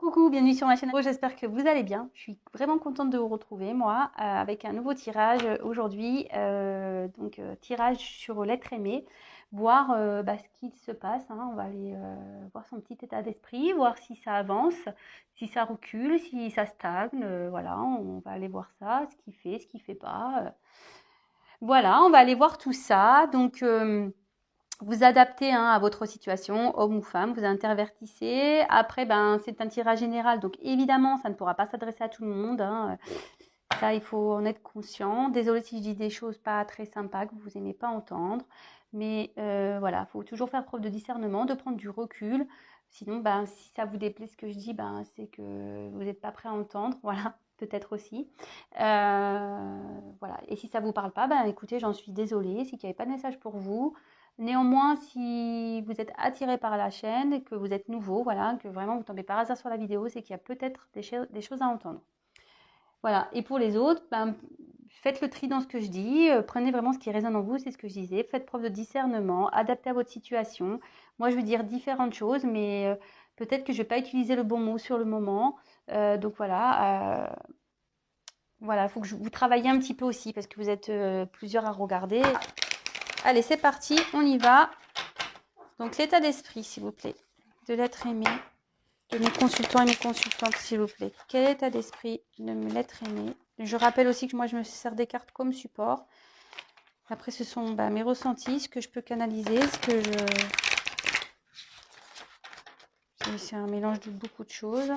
Coucou, bienvenue sur ma chaîne. J'espère que vous allez bien. Je suis vraiment contente de vous retrouver, moi, avec un nouveau tirage aujourd'hui. Tirage sur l'être aimé, voir ce qu'il se passe, hein. On va aller voir son petit état d'esprit, voir si ça avance, si ça recule, si ça stagne. Voilà, on va aller voir ça, ce qu'il fait pas. Voilà, on va aller voir tout ça. Vous adaptez à votre situation, homme ou femme, vous intervertissez. Après, c'est un tirage général, donc évidemment, ça ne pourra pas s'adresser à tout le monde, hein. Ça, il faut en être conscient. Désolée si je dis des choses pas très sympas que vous n'aimez pas entendre. Mais voilà, il faut toujours faire preuve de discernement, de prendre du recul. Sinon, si ça vous déplaît ce que je dis, c'est que vous n'êtes pas prêt à entendre. Voilà, peut-être aussi. Voilà. Et si ça ne vous parle pas, écoutez, j'en suis désolée. C'est qu'il n'y avait pas de message pour vous. Néanmoins, si vous êtes attiré par la chaîne, que vous êtes nouveau, voilà, que vraiment vous tombez par hasard sur la vidéo, c'est qu'il y a peut-être des choses à entendre. Voilà. Et pour les autres, faites le tri dans ce que je dis, prenez vraiment ce qui résonne en vous, c'est ce que je disais, faites preuve de discernement, adaptez à votre situation. Moi, je veux dire différentes choses, mais peut-être que je ne vais pas utiliser le bon mot sur le moment. Voilà, il faut que vous travailliez un petit peu aussi, parce que vous êtes plusieurs à regarder. Allez, c'est parti, on y va. Donc, l'état d'esprit, s'il vous plaît, de l'être aimé, de mes consultants et mes consultantes, s'il vous plaît. Quel est l'état d'esprit de l'être aimé? Je rappelle aussi que moi, je me sers des cartes comme support. Après, ce sont mes ressentis, ce que je peux canaliser, c'est un mélange de beaucoup de choses.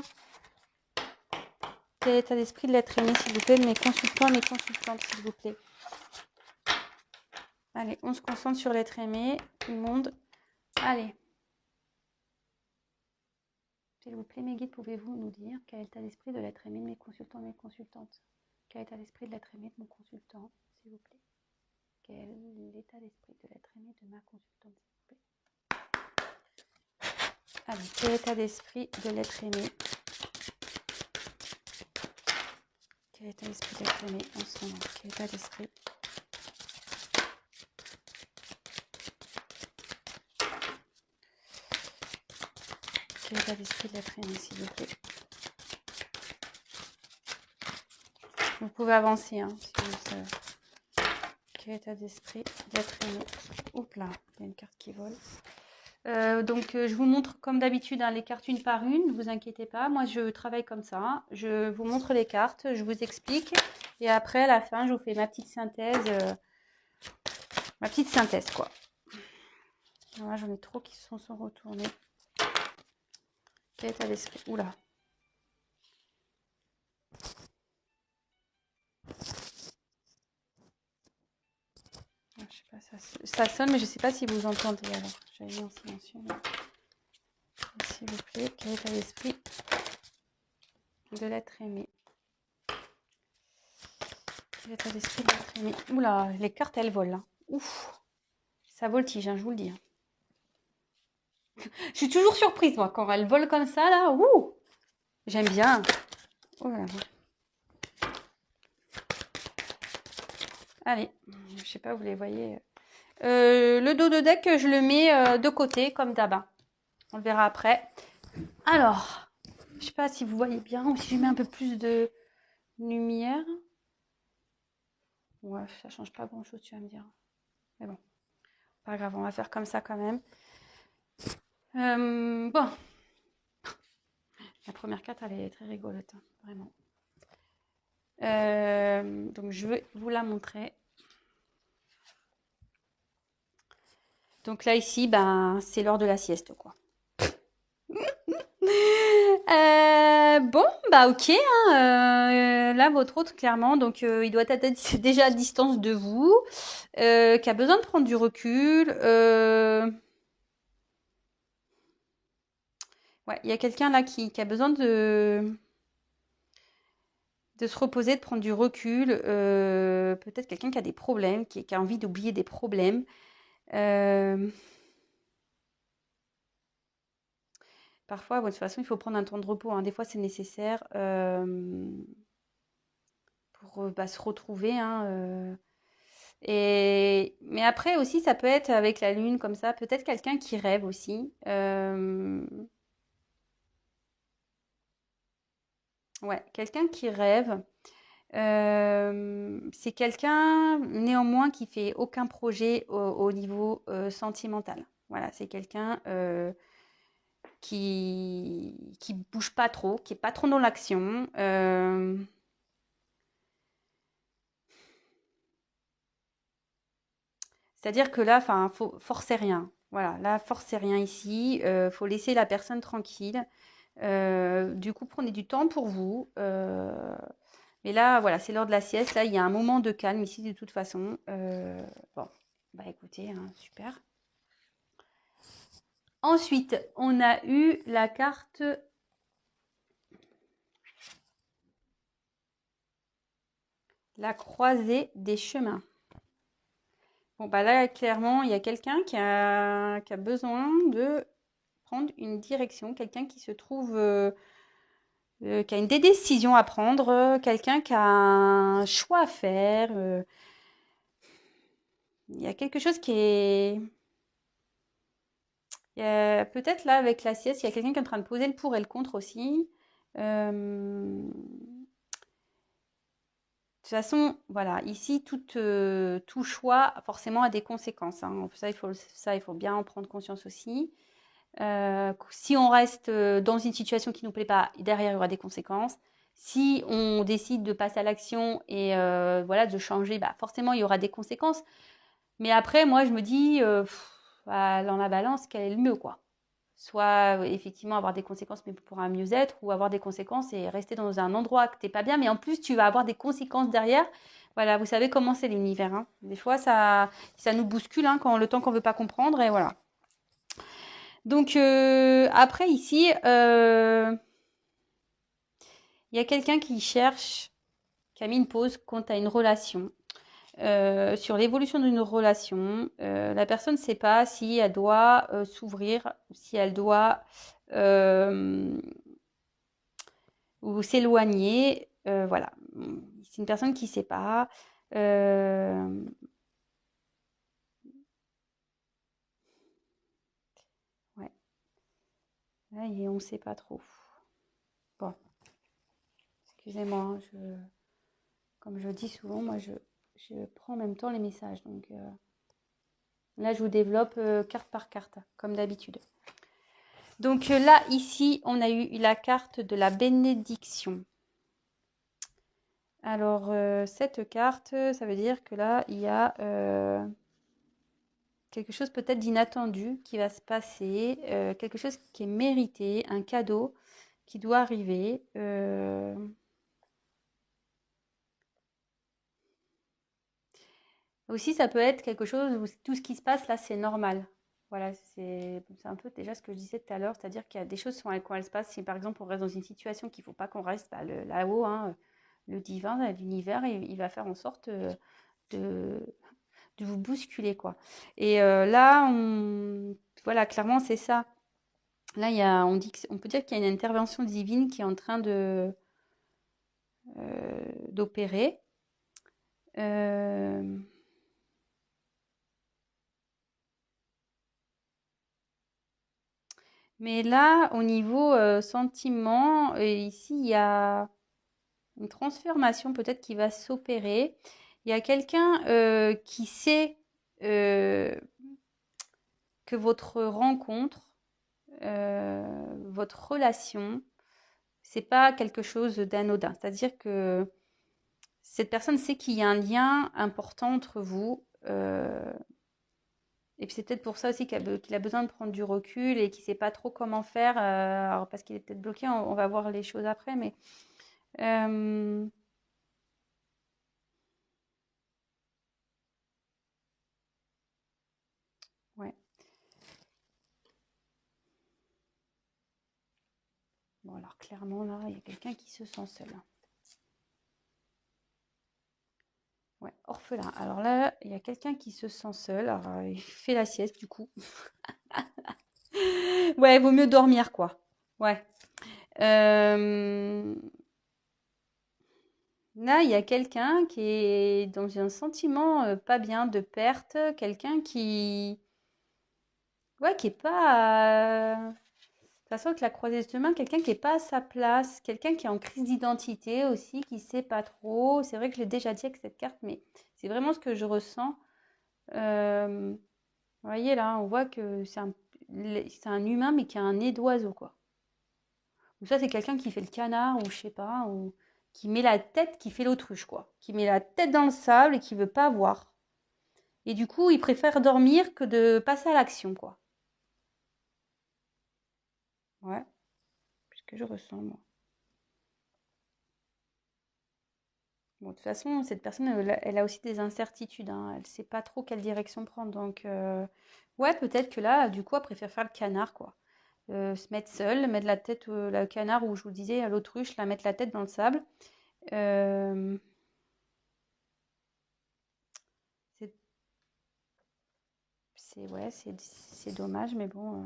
Quel est l'état d'esprit de l'être aimé, s'il vous plaît, de mes consultants et mes consultantes, s'il vous plaît. Allez, on se concentre sur l'être aimé, tout le monde. Allez. S'il vous plaît, mes guides, pouvez-vous nous dire quel est l'état d'esprit de l'être aimé de mes consultants et mes consultantes? Quel est l'état d'esprit de l'être aimé de mon consultant, s'il vous plaît? Quel est l'état d'esprit de l'être aimé de ma consultante, s'il vous plaît? Allez, quel est l'état d'esprit de l'être aimé? Quel est l'état d'esprit de l'être aimé en ce moment? Quel est l'état d'esprit? Quel est l'état d'esprit de l'être aimé, s'il vous plaît? Vous pouvez avancer, hein, si vous savez. Quel est l'état d'esprit de l'être aimé? Oups là, il y a une carte qui vole. Je vous montre comme d'habitude les cartes une par une, ne vous inquiétez pas. Moi, je travaille comme ça. Je vous montre les cartes, je vous explique. Et après, à la fin, je vous fais ma petite synthèse. Quoi. Voilà, j'en ai trop qui sont retournés. Quel état d'esprit? Oula. Je sais pas, ça sonne, mais je ne sais pas si vous entendez. Alors, j'avais mis en silencieux. S'il vous plaît, quel état d'esprit de l'être aimé? Quel état d'esprit de l'être aimé? Oula, les cartes, elles volent. Hein. Ouf, ça voltige, hein, je vous le dis. Hein. Je suis toujours surprise, moi, quand elles volent comme ça, là. Ouh, j'aime bien. Oh là là. Allez, je sais pas, vous les voyez. Le dos de deck, je le mets de côté, comme d'hab. On le verra après. Alors, je sais pas si vous voyez bien ou si je mets un peu plus de lumière. Ouais, ça change pas grand-chose, tu vas me dire. Mais bon, pas grave, on va faire comme ça quand même. Bon. La première carte, elle est très rigolote, hein, vraiment. Donc, je vais vous la montrer. Donc là, ici, c'est l'heure de la sieste, quoi. Ok. Hein, là, votre autre, clairement, donc il doit être déjà à distance de vous, qui a besoin de prendre du recul. Ouais, il y a quelqu'un là qui a besoin de se reposer, de prendre du recul. Peut-être quelqu'un qui a des problèmes, qui a envie d'oublier des problèmes. Parfois, de toute façon, il faut prendre un temps de repos. Hein. Des fois, c'est nécessaire pour se retrouver. Hein, mais après aussi, ça peut être avec la lune comme ça. Peut-être quelqu'un qui rêve aussi. Ouais, quelqu'un qui rêve. C'est quelqu'un néanmoins qui fait aucun projet au niveau sentimental. Voilà, c'est quelqu'un qui bouge pas trop, qui est pas trop dans l'action. C'est-à-dire que là, enfin, faut forcer rien. Voilà, là, forcez rien ici. Faut laisser la personne tranquille. Du coup, prenez du temps pour vous. Mais là, voilà, c'est l'heure de la sieste. Là, il y a un moment de calme ici, de toute façon. Bon, bah écoutez, hein, super. Ensuite, on a eu la carte la croisée des chemins. Bon, bah là, clairement, il y a quelqu'un qui a besoin de prendre une direction, quelqu'un qui se trouve, qui a une des décisions à prendre, quelqu'un qui a un choix à faire. Il y a quelque chose qui est... Peut-être là, avec la sieste, il y a quelqu'un qui est en train de poser le pour et le contre aussi. De toute façon, voilà, ici, tout choix forcément a des conséquences, hein. Ça, il faut bien en prendre conscience aussi. Si on reste dans une situation qui ne nous plaît pas, derrière, il y aura des conséquences. Si on décide de passer à l'action et voilà, de changer, bah, forcément, il y aura des conséquences. Mais après, moi, je me dis, bah, dans la balance, quel est le mieux, quoi. Soit effectivement avoir des conséquences, mais pour un mieux-être, ou avoir des conséquences et rester dans un endroit que t'es pas bien, mais en plus, tu vas avoir des conséquences derrière. Voilà, vous savez comment c'est l'univers, hein. Des fois, ça nous bouscule, hein, quand le temps qu'on veut pas comprendre, et voilà. Donc, après, ici, il y a quelqu'un qui a mis une pause quant à une relation. Sur l'évolution d'une relation, la personne ne sait pas si elle doit s'ouvrir, si elle doit ou s'éloigner. Voilà, c'est une personne qui ne sait pas. Euh, ouais, là, on ne sait pas trop. Bon, excusez-moi, hein, comme je dis souvent, moi je prends en même temps les messages. Donc là, je vous développe carte par carte, comme d'habitude. Donc là, ici, on a eu la carte de la bénédiction. Alors, cette carte, ça veut dire que là, il y a quelque chose peut-être d'inattendu qui va se passer, quelque chose qui est mérité, un cadeau qui doit arriver. Aussi, ça peut être quelque chose où tout ce qui se passe là, c'est normal. Voilà, c'est un peu déjà ce que je disais tout à l'heure, c'est-à-dire qu'il y a des choses quand elles se passent. Si par exemple on reste dans une situation qu'il ne faut pas qu'on reste, bah, là-haut, hein, le divin, l'univers, il va faire en sorte de, de vous bousculer, quoi. Et là, voilà, clairement, c'est ça. Là, on peut dire qu'il y a une intervention divine qui est en train d'opérer. Euh, mais là, au niveau sentiment, ici, il y a une transformation peut-être qui va s'opérer. Il y a quelqu'un qui sait que votre rencontre, votre relation, c'est pas quelque chose d'anodin. C'est-à-dire que cette personne sait qu'il y a un lien important entre vous. Et puis c'est peut-être pour ça aussi qu'il a besoin de prendre du recul et qu'il ne sait pas trop comment faire. Alors parce qu'il est peut-être bloqué, on va voir les choses après. Mais euh, ouais. Bon alors clairement là, il y a quelqu'un qui se sent seul. Ouais, orphelin. Alors là, il y a quelqu'un qui se sent seul. Alors, il fait la sieste du coup. Ouais, vaut mieux dormir quoi. Ouais. Euh, Là, il y a quelqu'un qui est dans un sentiment pas bien de perte, quelqu'un qui, ouais, qui est pas. façon, avec la croisée de main, quelqu'un qui n'est pas à sa place, quelqu'un qui est en crise d'identité aussi, qui ne sait pas trop. C'est vrai que je l'ai déjà dit avec cette carte, mais c'est vraiment ce que je ressens. Vous voyez là, on voit que c'est un humain, mais qui a un nez d'oiseau, quoi. Ou ça, c'est quelqu'un qui fait le canard, ou je sais pas, ou qui met la tête, qui fait l'autruche, quoi. Qui met la tête dans le sable et qui veut pas voir. Et du coup, il préfère dormir que de passer à l'action, quoi. Ouais, c'est ce que je ressens, moi. Bon, de toute façon, cette personne, elle a aussi des incertitudes, hein. Elle ne sait pas trop quelle direction prendre. Donc, ouais, peut-être que là, du coup, elle préfère faire le canard, quoi. Se mettre seule, mettre la tête, le canard, ou je vous disais, l'autruche, la mettre la tête dans le sable. Euh, c'est, ouais, c'est dommage, mais bon.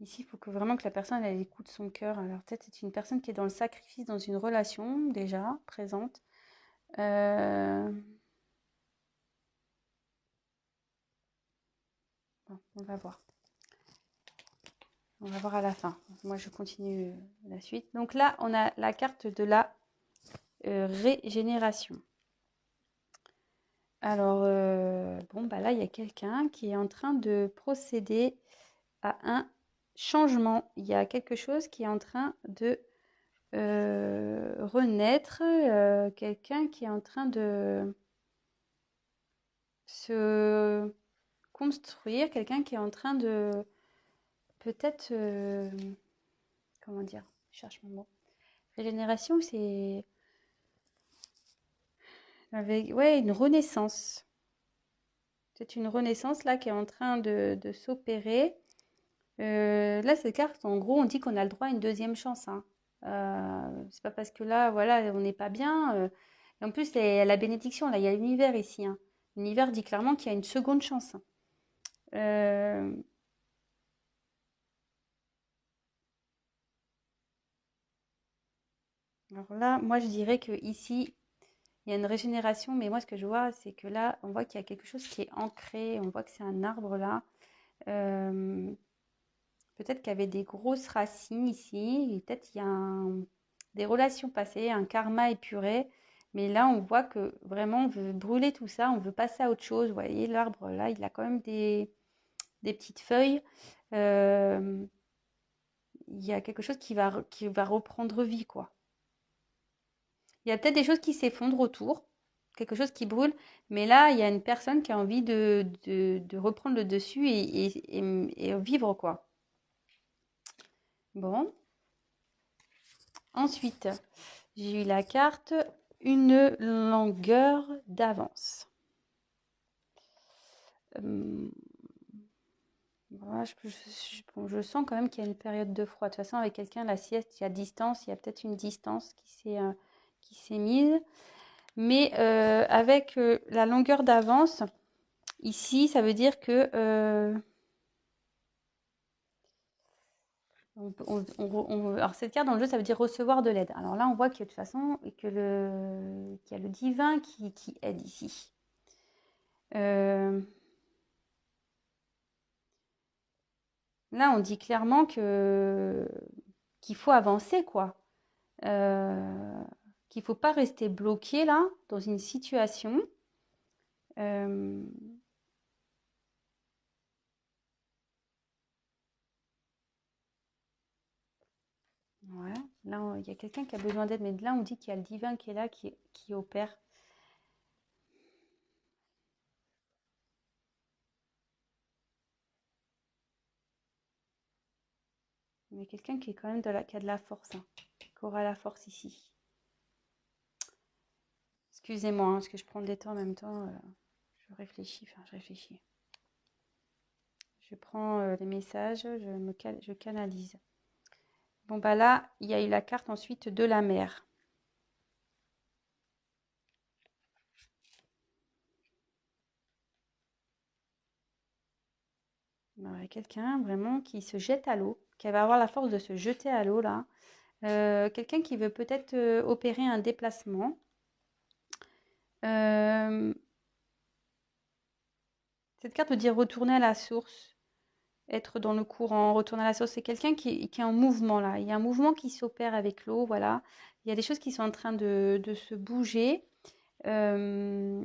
Ici, il faut que vraiment que la personne, elle écoute son cœur. Alors, peut-être c'est une personne qui est dans le sacrifice, dans une relation déjà présente. Euh, bon, on va voir. On va voir à la fin. Moi, je continue la suite. Donc là, on a la carte de la régénération. Alors, bon, bah là, il y a quelqu'un qui est en train de procéder à un changement. Il y a quelque chose qui est en train de renaître. Quelqu'un qui est en train de se construire. Quelqu'un qui est en train de peut-être... comment dire? Je cherche mon mot. Régénération, c'est... Avec, ouais, une renaissance. C'est une renaissance là qui est en train de s'opérer. Là, cette carte, en gros, on dit qu'on a le droit à une deuxième chance, hein. C'est pas parce que là, voilà, on n'est pas bien. Et en plus, la bénédiction, là, il y a l'univers ici, hein. L'univers dit clairement qu'il y a une seconde chance, hein. Euh, alors là, moi, je dirais que ici, il y a une régénération, mais moi, ce que je vois, c'est que là, on voit qu'il y a quelque chose qui est ancré. On voit que c'est un arbre là. Euh, Peut-être qu'il y avait des grosses racines ici, et peut-être il y a des relations passées, un karma épuré. Mais là, on voit que vraiment, on veut brûler tout ça, on veut passer à autre chose. Vous voyez, l'arbre, là, il a quand même des petites feuilles. Euh, il y a quelque chose qui va reprendre vie, quoi. Il y a peut-être des choses qui s'effondrent autour, quelque chose qui brûle. Mais là, il y a une personne qui a envie de reprendre le dessus et vivre, quoi. Bon. Ensuite, j'ai eu la carte une longueur d'avance. Voilà, bon, je sens quand même qu'il y a une période de froid. De toute façon, avec quelqu'un, la sieste, il y a distance, il y a peut-être une distance qui s'est mise. Mais avec la longueur d'avance, ici, ça veut dire que alors cette carte dans le jeu, ça veut dire recevoir de l'aide. Alors là, on voit que de toute façon, qu'il y a le divin qui aide ici. Là, on dit clairement qu'il faut avancer, quoi. Qu'il ne faut pas rester bloqué là, dans une situation. Euh, ouais, là, il y a quelqu'un qui a besoin d'aide, mais là, on dit qu'il y a le divin qui est là, qui opère. Mais quelqu'un qui est quand même qui a de la force, hein, qui aura la force ici. Excusez-moi, hein, parce que je prends des temps en même temps. Je réfléchis, enfin, je réfléchis. Je prends les messages, je canalise. Bon, bah là, il y a eu la carte ensuite de la mer. Alors, il y a quelqu'un vraiment qui se jette à l'eau, qui va avoir la force de se jeter à l'eau là. Quelqu'un qui veut peut-être opérer un déplacement. Euh, Cette carte veut dire retourner à la source, être dans le courant, retourner à la source. C'est quelqu'un qui est en mouvement là. Il y a un mouvement qui s'opère avec l'eau, voilà. Il y a des choses qui sont en train de se bouger. Euh,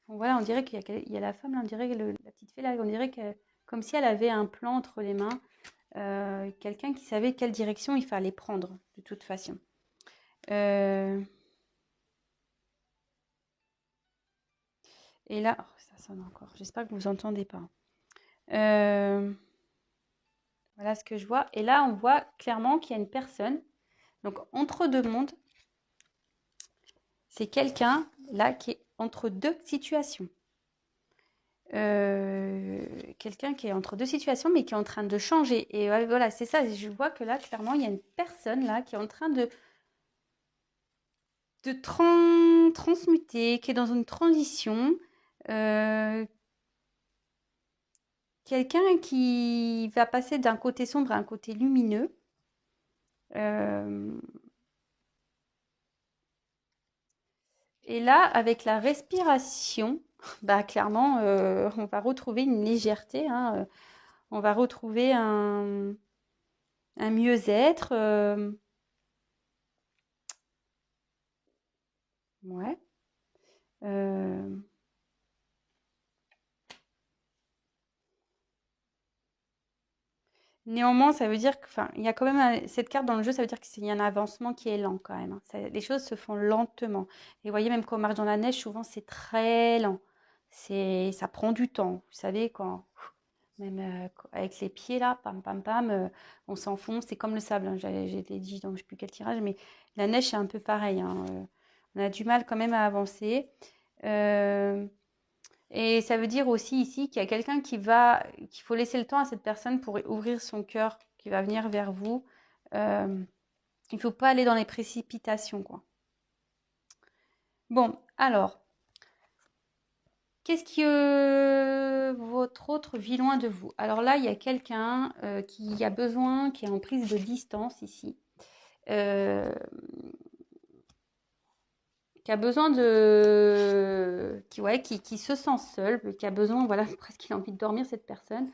voilà, on dirait qu'il y a la femme, là, on dirait la petite fée là, on dirait que comme si elle avait un plan entre les mains. Quelqu'un qui savait quelle direction il fallait prendre, de toute façon. Euh, et là, oh, ça sonne encore. J'espère que vous entendez pas. Voilà ce que je vois. Et là, on voit clairement qu'il y a une personne. Donc, entre deux mondes, c'est quelqu'un là qui est entre deux situations. Quelqu'un qui est entre deux situations, mais qui est en train de changer. Et voilà, c'est ça. Je vois que là, clairement, il y a une personne là qui est en train de transmuter, qui est dans une transition. Quelqu'un qui va passer d'un côté sombre à un côté lumineux. Et là, avec la respiration, bah, clairement, on va retrouver une légèreté, hein, on va retrouver un mieux-être. Ouais. Néanmoins, ça veut dire que, enfin, il y a quand même cette carte dans le jeu, ça veut dire qu'il y a un avancement qui est lent quand même, hein. Les choses se font lentement. Et vous voyez, même quand on marche dans la neige, souvent c'est très lent. Ça prend du temps. Vous savez, quand même avec les pieds là, pam pam pam, on s'enfonce. C'est comme le sable, hein. J'ai dit, donc je sais plus quel tirage, mais la neige c'est un peu pareil, hein. On a du mal quand même à avancer. Euh, et ça veut dire aussi ici qu'il y a quelqu'un qu'il faut laisser le temps à cette personne pour ouvrir son cœur, qui va venir vers vous. Il ne faut pas aller dans les précipitations, quoi. Bon, alors, qu'est-ce que votre autre vit loin de vous? Alors là, il y a quelqu'un qui a besoin, qui est en prise de distance ici. Qui a besoin qui se sent seul, qui a besoin, voilà, presque il a envie de dormir, cette personne.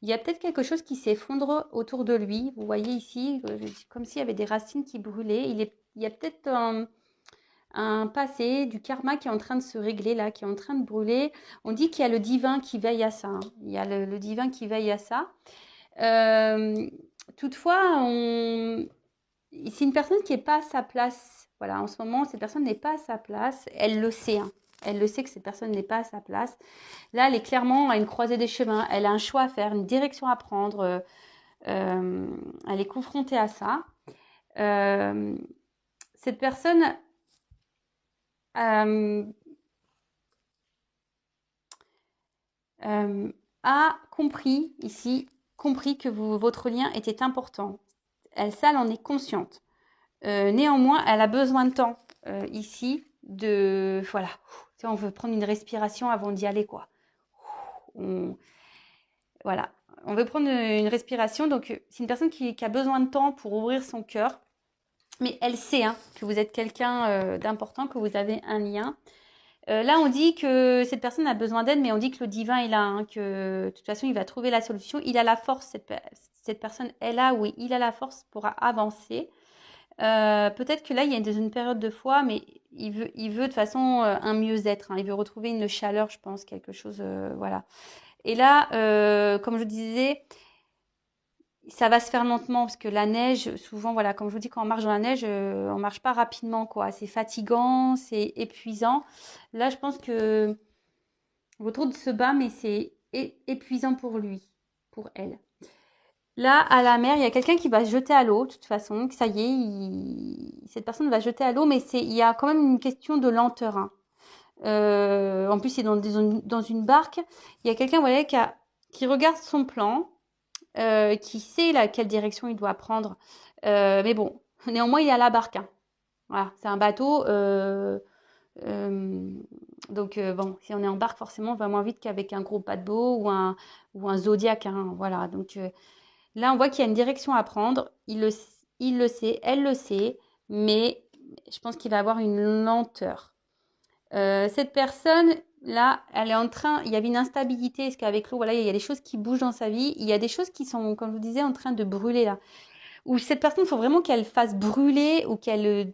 Il y a peut-être quelque chose qui s'effondre autour de lui. Vous voyez ici, comme s'il y avait des racines qui brûlaient. Il y a peut-être un passé, du karma qui est en train de se régler là, qui est en train de brûler. On dit qu'il y a le divin qui veille à ça, hein. Il y a le divin qui veille à ça. Toutefois, c'est une personne qui n'est pas à sa place. Voilà, en ce moment, cette personne n'est pas à sa place. Elle le sait, hein. Elle le sait que cette personne n'est pas à sa place. Là, elle est clairement à une croisée des chemins. Elle a un choix à faire, une direction à prendre. Elle est confrontée à ça. Cette personne a compris ici, que votre lien était important. Ça, elle en est consciente. Néanmoins, elle a besoin de temps ici voilà. On veut prendre une respiration avant d'y aller, quoi. Voilà. On veut prendre une respiration. Donc, c'est une personne qui a besoin de temps pour ouvrir son cœur. Mais elle sait, hein, que vous êtes quelqu'un d'important, que vous avez un lien. Là, on dit que cette personne a besoin d'aide, mais on dit que le divin est là, hein, que de toute façon, il va trouver la solution. Il a la force, cette personne est là, oui, il a la force pour avancer. Peut-être que là, il y a dans une période de foi, mais il veut de toute façon un mieux-être, hein. Il veut retrouver une chaleur, je pense, quelque chose, voilà. Et là, comme je disais, ça va se faire lentement parce que la neige, souvent, voilà, comme je vous dis, quand on marche dans la neige, on marche pas rapidement, quoi. C'est fatigant, c'est épuisant. Là, je pense que votre autre se bat, mais c'est épuisant pour lui, pour elle. Là, à la mer, il y a quelqu'un qui va se jeter à l'eau, de toute façon. Ça y est, cette personne va se jeter à l'eau, mais il y a quand même une question de lenteur, hein. En plus, il est dans une barque. Il y a quelqu'un, voilà, qui regarde son plan, qui sait quelle direction il doit prendre. Mais bon, néanmoins, il est à la barque, hein. Voilà, c'est un bateau. Donc, bon, si on est en barque, forcément, on va moins vite qu'avec un gros paquebot ou un Zodiac, hein. Voilà, donc là, on voit qu'il y a une direction à prendre. Il le sait, elle le sait, mais je pense qu'il va avoir une lenteur. Cette personne, là, elle est en train, il y avait une instabilité, parce qu'avec l'eau, voilà, il y a des choses qui bougent dans sa vie, il y a des choses qui sont, comme je vous disais, en train de brûler là. Ou cette personne, il faut vraiment qu'elle fasse brûler ou qu'elle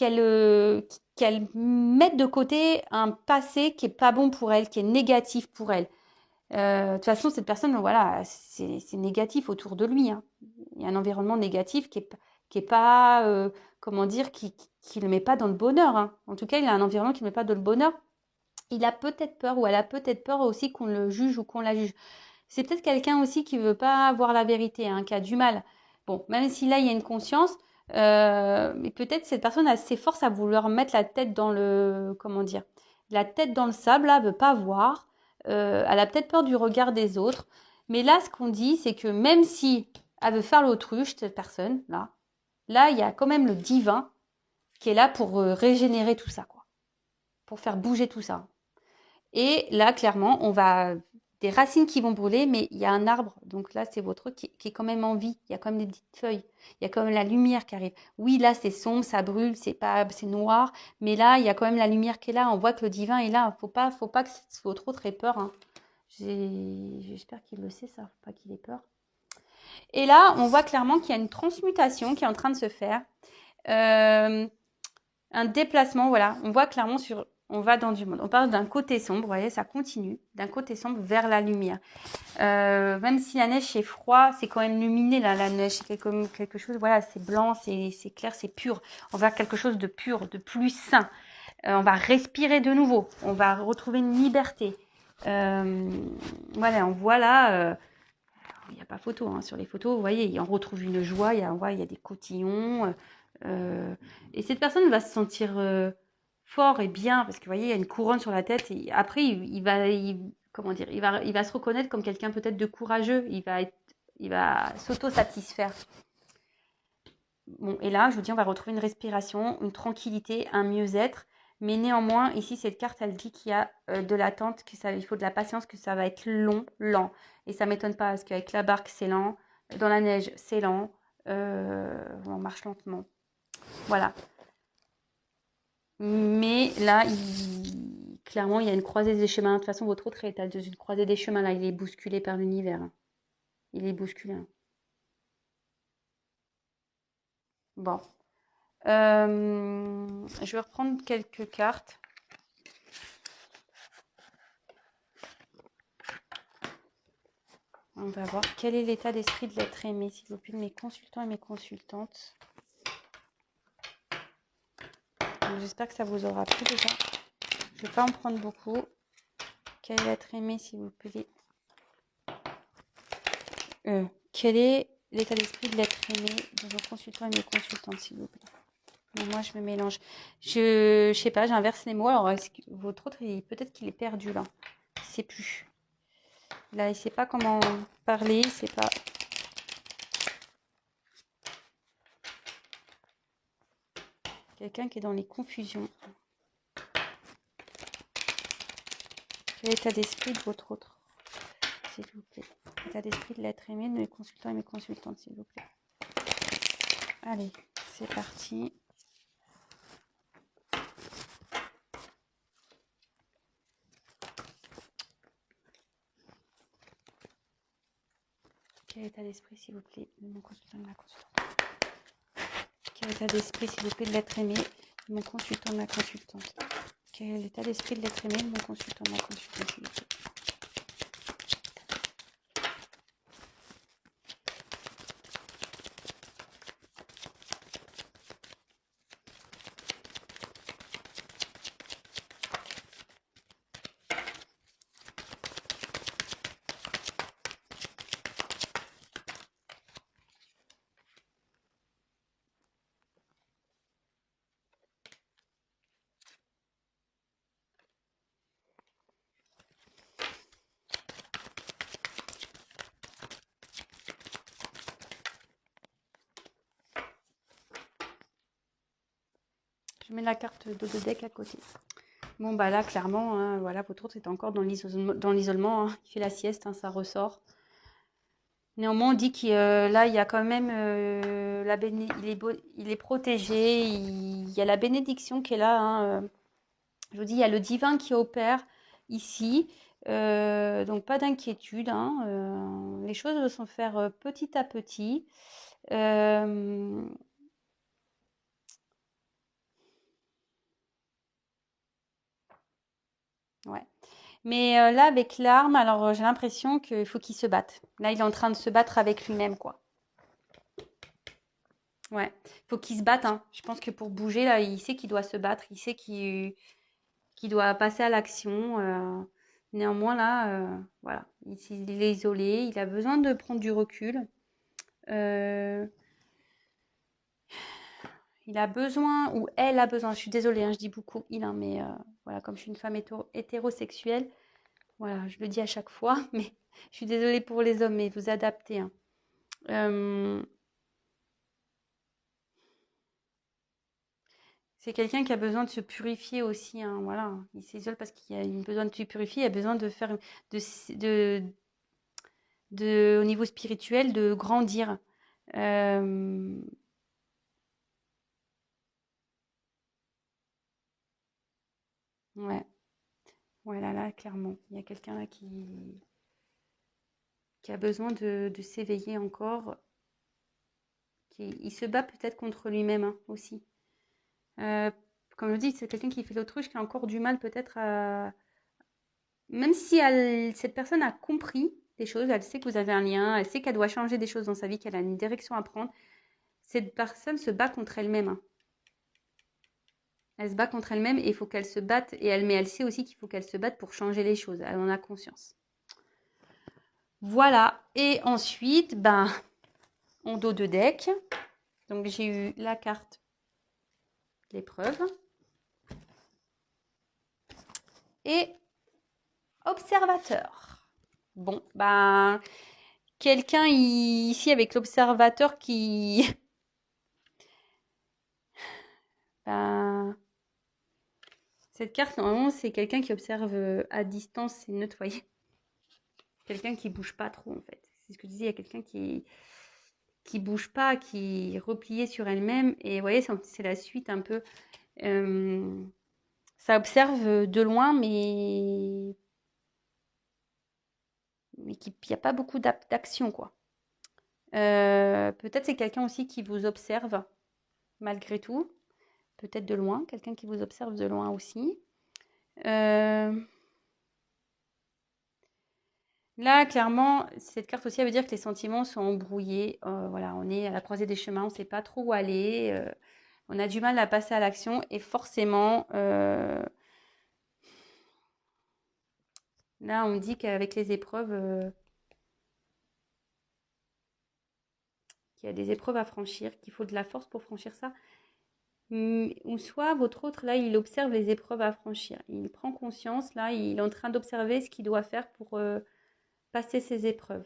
euh, qu'elle mette de côté un passé qui est pas bon pour elle, qui est négatif pour elle. De toute façon, cette personne, voilà, c'est négatif autour de lui, hein. Il y a un environnement négatif qui est pas, comment dire, qui le met pas dans le bonheur, hein. En tout cas, il a un environnement qui ne met pas dans le bonheur. Il a peut-être peur ou elle a peut-être peur aussi qu'on le juge ou qu'on la juge. C'est peut-être quelqu'un aussi qui veut pas voir la vérité, hein, qui a du mal. Bon, même si là, il y a une conscience, mais peut-être cette personne a ses forces à vouloir mettre la tête dans le, comment dire, la tête dans le sable, là, veut pas voir. Elle a peut-être peur du regard des autres. Mais là, ce qu'on dit, c'est que même si elle veut faire l'autruche, cette personne, là, il y a quand même le divin qui est là pour régénérer tout ça, quoi. Pour faire bouger tout ça. Et là, clairement, on va des racines qui vont brûler, mais il y a un arbre. Donc là, c'est votre truc qui est quand même en vie. Il y a quand même des petites feuilles. Il y a quand même la lumière qui arrive. Oui, là, c'est sombre, ça brûle, c'est noir. Mais là, il y a quand même la lumière qui est là. On voit que le divin est là. Faut pas que votre autre ait peur, hein. J'espère qu'il le sait, ça. Faut pas qu'il ait peur. Et là, on voit clairement qu'il y a une transmutation qui est en train de se faire. Un déplacement, voilà. On voit clairement on va dans du monde. On parle d'un côté sombre, vous voyez, ça continue, d'un côté sombre vers la lumière. Même si la neige, c'est froid, c'est quand même luminé, là, la neige. C'est quelque chose, voilà, c'est blanc, c'est clair, c'est pur. On va vers quelque chose de pur, de plus sain. On va respirer de nouveau. On va retrouver une liberté. Voilà, on voit là... il n'y a pas photo, hein. Sur les photos, vous voyez, on retrouve une joie, il y a des cotillons. Et cette personne va se sentir fort et bien, parce que vous voyez, il y a une couronne sur la tête. Et après, comment dire, il va se reconnaître comme quelqu'un peut-être de courageux. Il va s'auto-satisfaire. Bon, et là, je vous dis, on va retrouver une respiration, une tranquillité, un mieux-être. Mais néanmoins, ici, cette carte, elle dit qu'il y a de l'attente, il faut de la patience, que ça va être long, lent. Et ça ne m'étonne pas, parce qu'avec la barque, c'est lent. Dans la neige, c'est lent. On marche lentement. Voilà. Mais là, clairement, il y a une croisée des chemins. De toute façon, votre autre est dans une croisée des chemins. Là, il est bousculé par l'univers, hein. Il est bousculé, hein. Bon. Je vais reprendre quelques cartes. On va voir quel est l'état d'esprit de l'être aimé, s'il vous plaît, de mes consultants et mes consultantes. J'espère que ça vous aura plu déjà. Je ne vais pas en prendre beaucoup. Quel est l'être aimé, s'il vous plaît? Quel est l'état d'esprit de l'être aimé de vos consultants et mes consultantes, s'il vous plaît? Mais moi, je me mélange. Je sais pas, j'inverse les mots. Alors, est-ce que votre autre, peut-être qu'il est perdu là. Il ne sait plus. Là, il ne sait pas comment parler. Il ne sait pas. Quelqu'un qui est dans les confusions. Quel est l'état d'esprit de votre autre, s'il vous plaît? L'état d'esprit de l'être aimé de mes consultants et mes consultantes, s'il vous plaît. Allez, c'est parti. Quel état d'esprit, s'il vous plaît, de mon consultant et de ma consultante? Quel état d'esprit, s'il vous plaît, de l'être aimé de mon consultant et de ma consultante? Quel est l'état d'esprit de l'être aimé de mon consultant et de ma consultante, s'il vous plaît? Je mets la carte de deck à côté. Bon, bah là, clairement, hein, voilà, votre autre est encore dans l'isolement, hein. Il fait la sieste, hein, ça ressort. Néanmoins, on dit qu'il là, il y a quand même il est protégé. Il y a la bénédiction qui est là, hein, Je vous dis, il y a le divin qui opère ici. Donc, pas d'inquiétude. Hein. Les choses vont se faire petit à petit. Ouais. Mais là, avec l'arme, alors j'ai l'impression qu'il faut qu'il se batte. Là, il est en train de se battre avec lui-même, quoi. Ouais, faut qu'il se batte, hein. Je pense que pour bouger, là, il sait qu'il doit se battre, il sait qu'il doit passer à l'action. Néanmoins, là, voilà, il est isolé, il a besoin de prendre du recul. Euh, il a besoin, ou elle a besoin, je suis désolée, hein, je dis beaucoup il, hein, mais voilà, comme je suis une femme hétérosexuelle, voilà, je le dis à chaque fois, mais je suis désolée pour les hommes, mais vous adaptez, hein. C'est quelqu'un qui a besoin de se purifier aussi, hein, voilà. Il s'isole parce qu'il a besoin de se purifier, il a besoin de faire, de, au niveau spirituel, de grandir. Euh, ouais, voilà, là, clairement. Il y a quelqu'un là qui a besoin de s'éveiller encore. Il se bat peut-être contre lui-même, hein, aussi. Euh, Comme je dis, c'est quelqu'un qui fait l'autruche, qui a encore du mal peut-être à... Même si cette personne a compris des choses, elle sait que vous avez un lien, elle sait qu'elle doit changer des choses dans sa vie, qu'elle a une direction à prendre, cette personne se bat contre elle-même, hein. Elle se bat contre elle-même et il faut qu'elle se batte. Mais elle sait aussi qu'il faut qu'elle se batte pour changer les choses. Elle en a conscience. Voilà. Et ensuite, ben, en dos de deck, donc j'ai eu la carte l'épreuve et observateur. Bon, ben, quelqu'un ici avec l'observateur qui... Ben, cette carte, normalement, c'est quelqu'un qui observe à distance, c'est neutre, voyez. Quelqu'un qui bouge pas trop, en fait. C'est ce que je disais, il y a quelqu'un qui bouge pas, qui est repliée sur elle-même. Et vous voyez, c'est la suite un peu. Ça observe de loin, mais il n'y a pas beaucoup d'action, quoi. Peut-être c'est quelqu'un aussi qui vous observe, malgré tout. Peut-être de loin, quelqu'un qui vous observe de loin aussi. Là, clairement, cette carte aussi, elle veut dire que les sentiments sont embrouillés. Voilà, on est à la croisée des chemins, on ne sait pas trop où aller. On a du mal à passer à l'action et forcément, là, on dit qu'avec les épreuves, qu'il y a des épreuves à franchir, qu'il faut de la force pour franchir ça. Ou soit votre autre, là, il observe les épreuves à franchir. Il prend conscience, là, il est en train d'observer ce qu'il doit faire pour passer ces épreuves.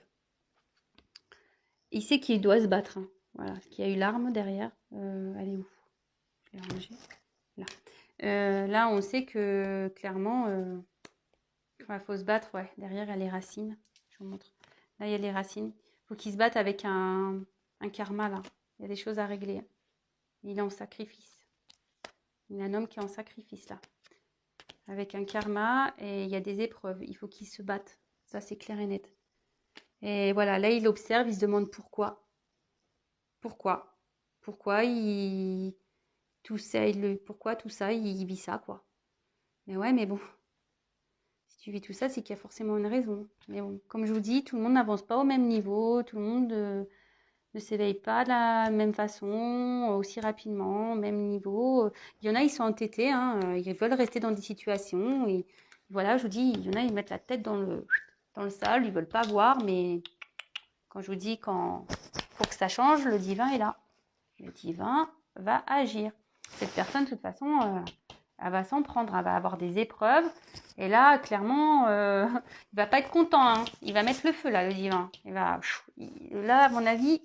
Il sait qu'il doit se battre, hein. Voilà, qu'il y a eu l'arme derrière. Elle est où? Je l'ai rangée. Là. Là, on sait que clairement, il faut se battre. Ouais, derrière, il y a les racines. Je vous montre. Là, il y a les racines. Il faut qu'il se batte avec un karma, là. Il y a des choses à régler. Il est en sacrifice. Il y a un homme qui est en sacrifice, là. Avec un karma et il y a des épreuves. Il faut qu'il se batte. Ça, c'est clair et net. Et voilà, là, il observe, il se demande pourquoi. Pourquoi tout ça, pourquoi tout ça, il vit ça, quoi. Mais ouais, mais bon, si tu vis tout ça, c'est qu'il y a forcément une raison. Mais bon, comme je vous dis, tout le monde n'avance pas au même niveau, tout le monde ne s'éveille pas de la même façon, aussi rapidement, au même niveau. Il y en a, ils sont entêtés, hein, ils veulent rester dans des situations. Et voilà, je vous dis, il y en a, ils mettent la tête dans le sable, ils veulent pas voir, mais quand je vous dis, pour que ça change, le divin est là. Le divin va agir. Cette personne, de toute façon, elle va s'en prendre, elle va avoir des épreuves. Et là, clairement, il va pas être content, hein. Il va mettre le feu, là, le divin. Là, à mon avis,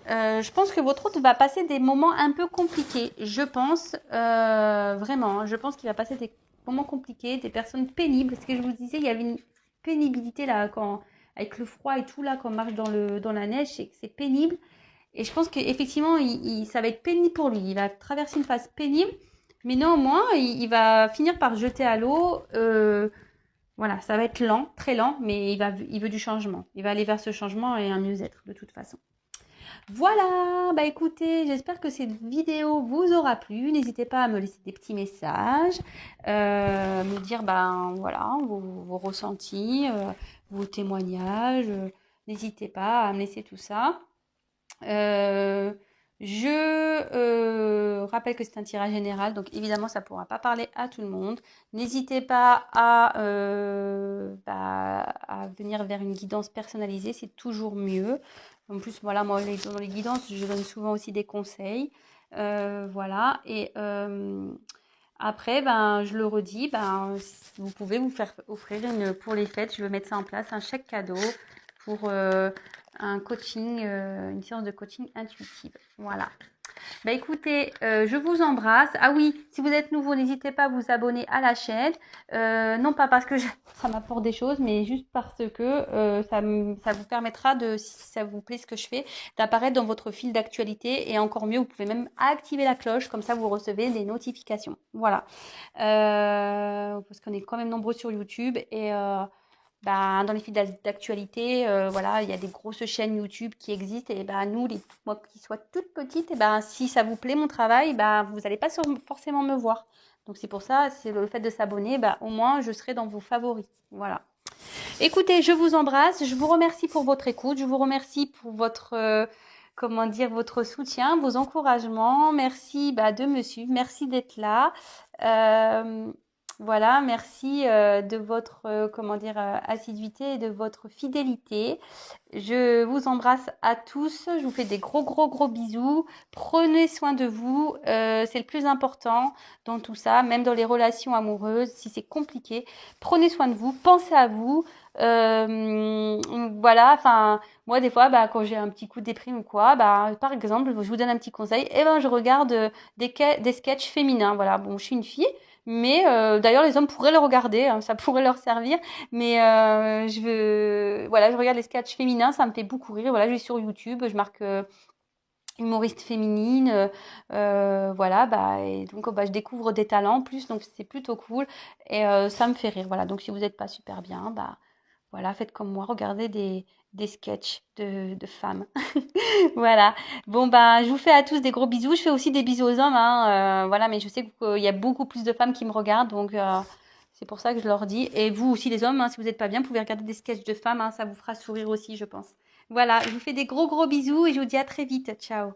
je pense que votre hôte va passer des moments un peu compliqués. Je pense, vraiment, je pense qu'il va passer des moments compliqués, des personnes pénibles. Ce que je vous disais, il y avait une pénibilité, là, avec le froid et tout, là, quand on marche dans la neige, c'est pénible. Et je pense qu'effectivement, ça va être pénible pour lui. Il va traverser une phase pénible. Mais néanmoins, il va finir par jeter à l'eau. Voilà, ça va être lent, très lent, mais il veut du changement. Il va aller vers ce changement et un mieux-être de toute façon. Voilà, bah écoutez, j'espère que cette vidéo vous aura plu. N'hésitez pas à me laisser des petits messages, me dire voilà vos ressentis, vos témoignages. N'hésitez pas à me laisser tout ça. Je rappelle que c'est un tirage général, donc évidemment ça ne pourra pas parler à tout le monde. N'hésitez pas à venir vers une guidance personnalisée, c'est toujours mieux. En plus, voilà, moi dans les guidances, je donne souvent aussi des conseils. Voilà, et après, je le redis, vous pouvez vous faire offrir pour les fêtes, je vais mettre ça en place, un chèque cadeau pour un coaching, une séance de coaching intuitive. Voilà. Bah écoutez, je vous embrasse. Ah oui, si vous êtes nouveau, n'hésitez pas à vous abonner à la chaîne. Non pas parce que ça m'apporte des choses, mais juste parce que ça vous permettra si ça vous plaît ce que je fais, d'apparaître dans votre fil d'actualité. Et encore mieux, vous pouvez même activer la cloche, comme ça vous recevez des notifications. Voilà. Parce qu'on est quand même nombreux sur YouTube et dans les fils d'actualité, voilà, il y a des grosses chaînes YouTube qui existent et nous, moi qui sois toute petite, et si ça vous plaît mon travail, vous n'allez pas forcément me voir. Donc c'est pour ça, c'est le fait de s'abonner, au moins je serai dans vos favoris. Voilà. Écoutez, je vous embrasse, je vous remercie pour votre écoute, je vous remercie pour votre votre soutien, vos encouragements. Merci de me suivre, merci d'être là. Voilà, merci de votre assiduité et de votre fidélité. Je vous embrasse à tous. Je vous fais des gros bisous. Prenez soin de vous. C'est le plus important dans tout ça, même dans les relations amoureuses, si c'est compliqué. Prenez soin de vous. Pensez à vous. Voilà, enfin, moi des fois, quand j'ai un petit coup de déprime ou quoi, par exemple, je vous donne un petit conseil. Je regarde des sketchs féminins. Voilà, bon, je suis une fille. Mais d'ailleurs, les hommes pourraient le regarder, hein, ça pourrait leur servir. Mais je regarde les sketchs féminins, ça me fait beaucoup rire. Voilà, je vais sur YouTube, je marque humoriste féminine, et donc je découvre des talents en plus, donc c'est plutôt cool et ça me fait rire. Voilà, donc si vous n'êtes pas super bien, voilà, faites comme moi, regardez des sketchs de femmes. Voilà. Bon, je vous fais à tous des gros bisous. Je fais aussi des bisous aux hommes, hein, voilà, mais je sais qu'il y a beaucoup plus de femmes qui me regardent, donc c'est pour ça que je leur dis. Et vous aussi, les hommes, hein, si vous n'êtes pas bien, vous pouvez regarder des sketchs de femmes, hein, ça vous fera sourire aussi, je pense. Voilà, je vous fais des gros bisous et je vous dis à très vite. Ciao.